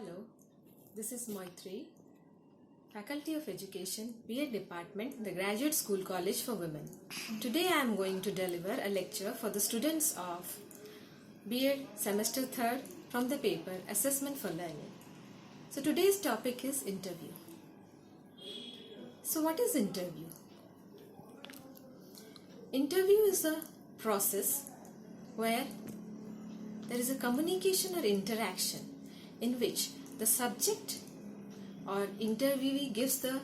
Hello, this is Moitreyee, Faculty of Education, B.Ed Department, the Graduate School College for Women. Today I am going to deliver a lecture for the students of B.Ed Semester 3rd from the paper Assessment for Learning. So today's topic is interview. So what is interview? Interview is a process where there is a communication or interaction in which the subject or interviewee gives the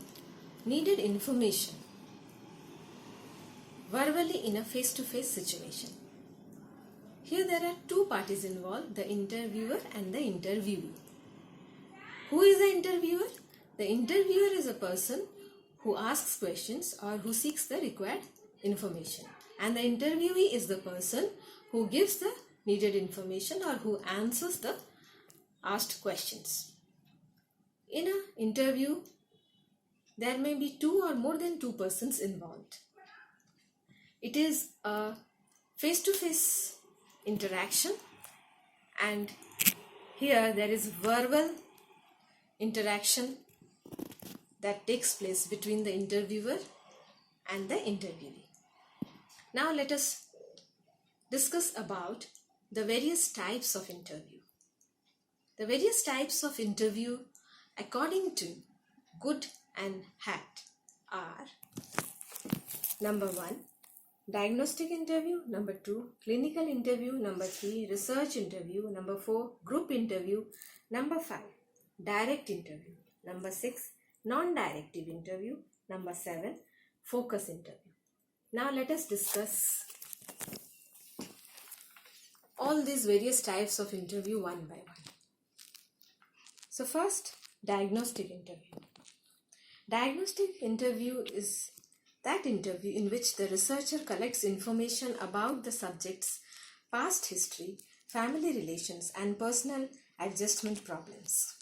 needed information verbally in a face-to-face situation. Here there are two parties involved, the interviewer and the interviewee. Who is the interviewer? The interviewer is a person who asks questions or who seeks the required information, and the interviewee is the person who gives the needed information or who answers the asked questions. In an interview, there may be two or more than two persons involved. It is a face-to-face interaction, and here there is verbal interaction that takes place between the interviewer and the interviewee. Now let us discuss about the various types of interview. The various types of interview according to Good and Hatt are: number 1, diagnostic interview; number 2, clinical interview; number 3, research interview; number 4, group interview; number 5, direct interview; number 6, non-directive interview; number 7, focus interview. Now let us discuss all these various types of interview one by one. So first, diagnostic interview. Diagnostic interview is that interview in which the researcher collects information about the subject's past history, family relations, and personal adjustment problems.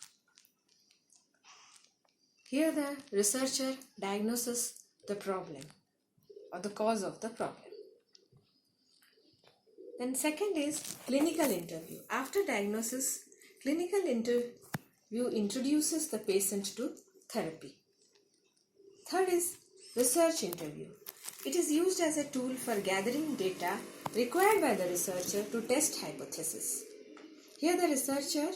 Here the researcher diagnoses the problem or the cause of the problem. Then second is clinical interview. After diagnosis, clinical interview introduces the patient to therapy. Third is research interview. It is used as a tool for gathering data required by the researcher to test hypothesis. Here the researcher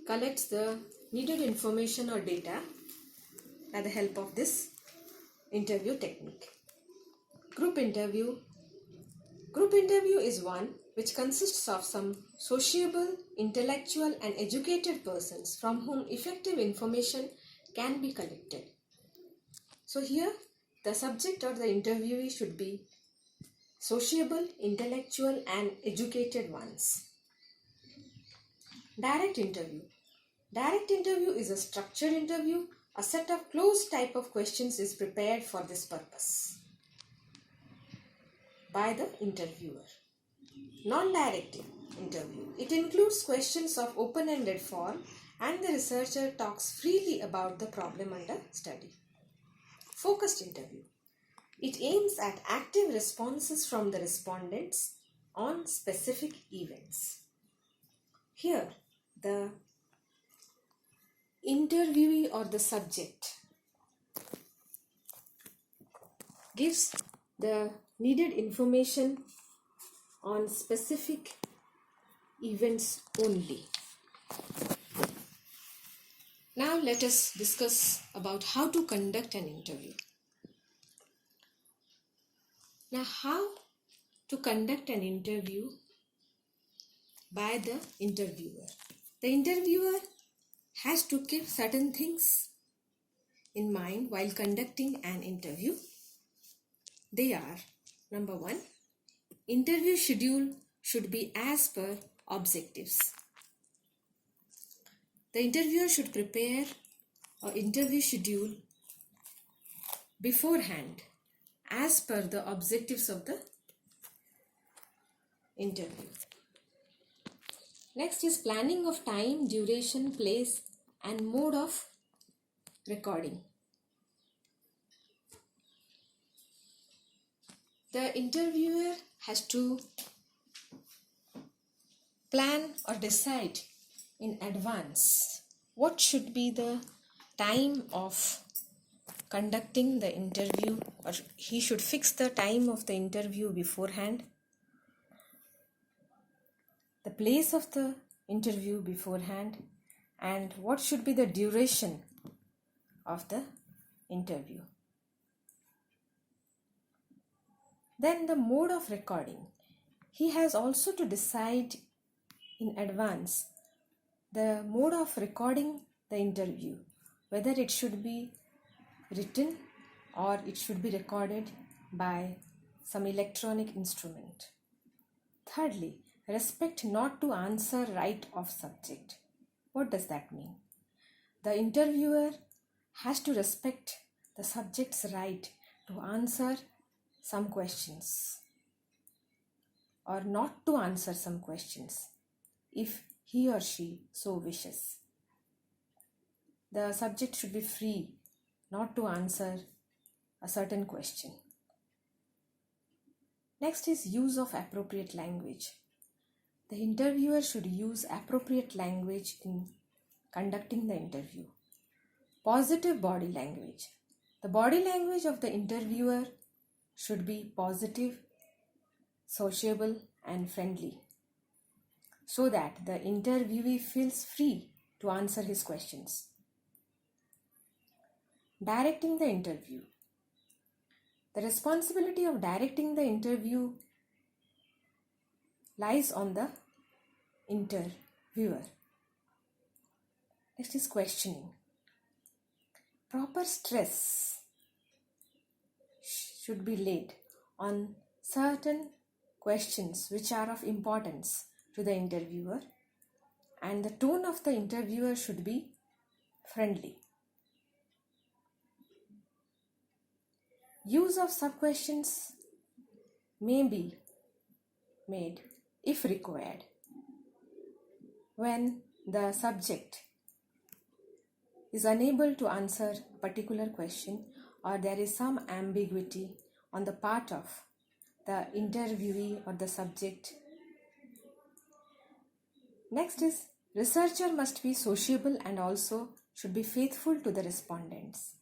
collects the needed information or data by the help of this interview technique. Group interview. Group interview is one which consists of some sociable, intellectual and educated persons from whom effective information can be collected. So here the subject or the interviewee should be sociable, intellectual and educated ones. Direct interview. Direct interview is a structured interview. A set of closed type of questions is prepared for this purpose by the interviewer. Non-directive interview. It includes questions of open-ended form and the researcher talks freely about the problem under study. Focused interview. It aims at active responses from the respondents on specific events. Here, the interviewee or the subject gives the needed information on specific events only. Now let us discuss about how to conduct an interview. Now how to conduct an interview by the interviewer. The interviewer has to keep certain things in mind while conducting an interview. They are: number 1, interview schedule should be as per objectives. The interviewer should prepare an interview schedule beforehand as per the objectives of the interview. Next is planning of time, duration, place and mode of recording. The interviewer has to plan or decide in advance what should be the time of conducting the interview, or he should fix the time of the interview beforehand, the place of the interview beforehand, and what should be the duration of the interview. Then the mode of recording. He has also to decide in advance the mode of recording the interview, whether it should be written or it should be recorded by some electronic instrument. Thirdly, respect not to answer right of subject. What does that mean? The interviewer has to respect the subject's right to answer some questions or not to answer some questions if he or she so wishes. The subject should be free not to answer a certain question. Next is use of appropriate language. The interviewer should use appropriate language in conducting the interview. Positive body language. The body language of the interviewer should be positive, sociable, and friendly, so that the interviewee feels free to answer his questions. Directing the interview. The responsibility of directing the interview lies on the interviewer. Next is questioning. Proper stress should be laid on certain questions which are of importance to the interviewer, and the tone of the interviewer should be friendly. Use of sub-questions may be made if required when the subject is unable to answer a particular question or there is some ambiguity on the part of the interviewee or the subject. Next is researcher must be sociable and also should be faithful to the respondents.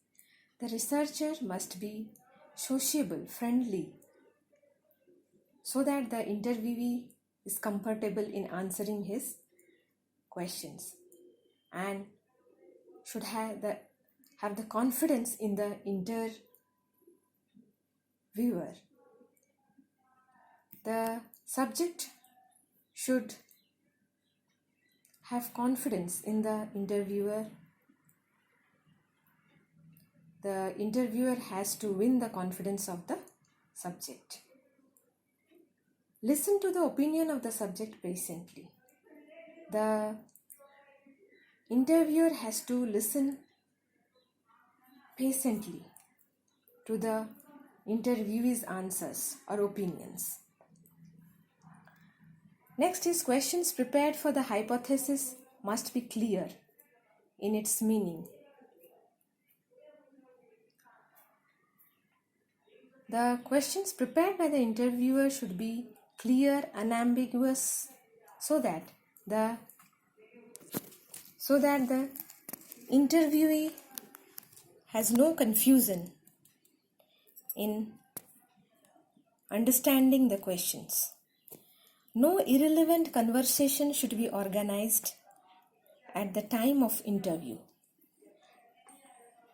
The researcher must be sociable, friendly, so that the interviewee is comfortable in answering his questions and should have the confidence in the interviewer. The subject should have confidence in the interviewer. The interviewer has to win the confidence of the subject. Listen to the opinion of the subject patiently. The interviewer has to listen patiently to the interviewee's answers or opinions. Next is questions prepared for the hypothesis must be clear in its meaning. The questions prepared by the interviewer should be clear, unambiguous, so that the interviewee has no confusion in understanding the questions. No irrelevant conversation should be organized at the time of interview.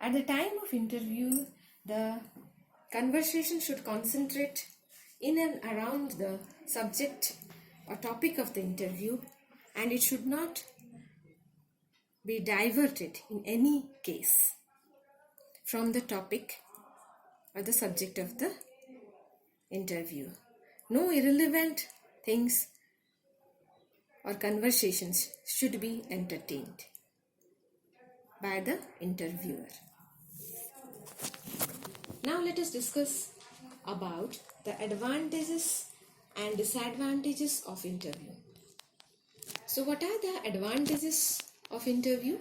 At the time of interview, the conversation should concentrate in and around the subject or topic of the interview, and it should not be diverted in any case from the topic or the subject of the interview. No irrelevant things or conversations should be entertained by the interviewer. Now let us discuss about the advantages and disadvantages of interview. So what are the advantages of interview?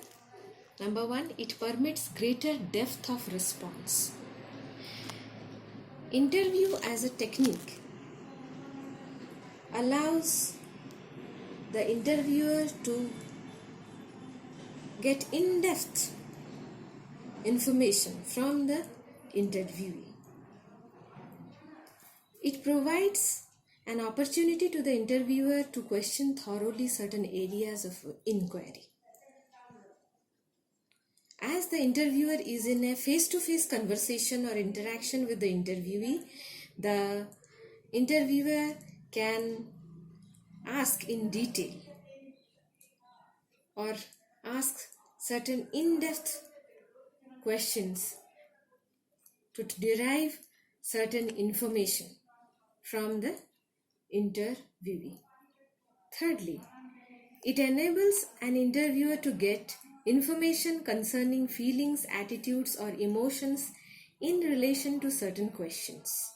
Number one, it permits greater depth of response. Interview as a technique allows the interviewer to get in-depth information from the interviewee. It provides an opportunity to the interviewer to question thoroughly certain areas of inquiry. As the interviewer is in a face-to-face conversation or interaction with the interviewee, the interviewer can ask in detail or ask certain in-depth questions to derive certain information from the interviewee. Thirdly, it enables an interviewer to get information concerning feelings, attitudes, or emotions in relation to certain questions.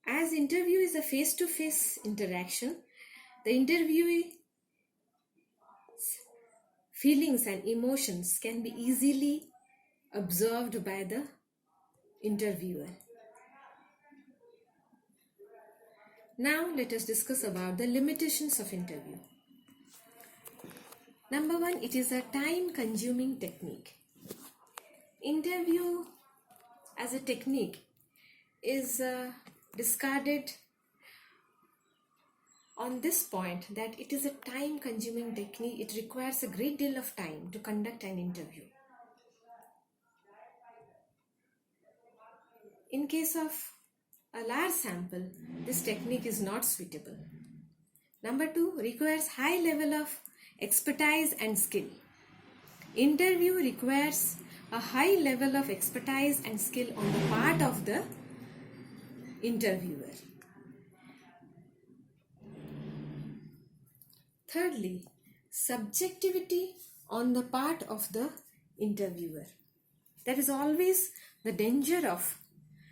As interview is a face-to-face interaction, the interviewee's feelings and emotions can be easily observed by the interviewer. Now let us discuss about the limitations of interview. Number one, it is a time-consuming technique. Interview as a technique is discarded on this point that it is a time-consuming technique. It requires a great deal of time to conduct an interview. In case of a large sample, this technique is not suitable. Number two, requires high level of expertise and skill. Interview requires a high level of expertise and skill on the part of the interviewer. Thirdly, subjectivity on the part of the interviewer. There is always the danger of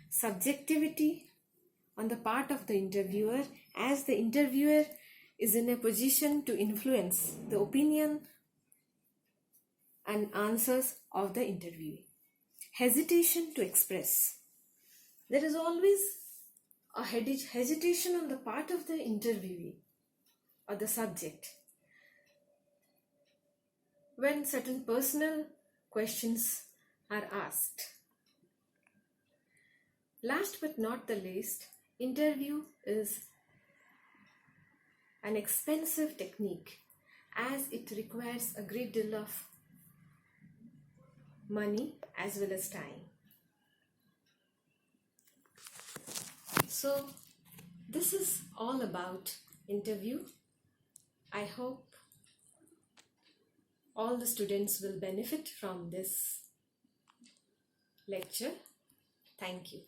subjectivity on the part of the interviewer, as the interviewer is in a position to influence the opinion and answers of the interviewee. Hesitation to express. There is always a hesitation on the part of the interviewee or the subject when certain personal questions are asked. Last but not the least, interview is an expensive technique as it requires a great deal of money as well as time. So this is all about interview. I hope all the students will benefit from this lecture. Thank you.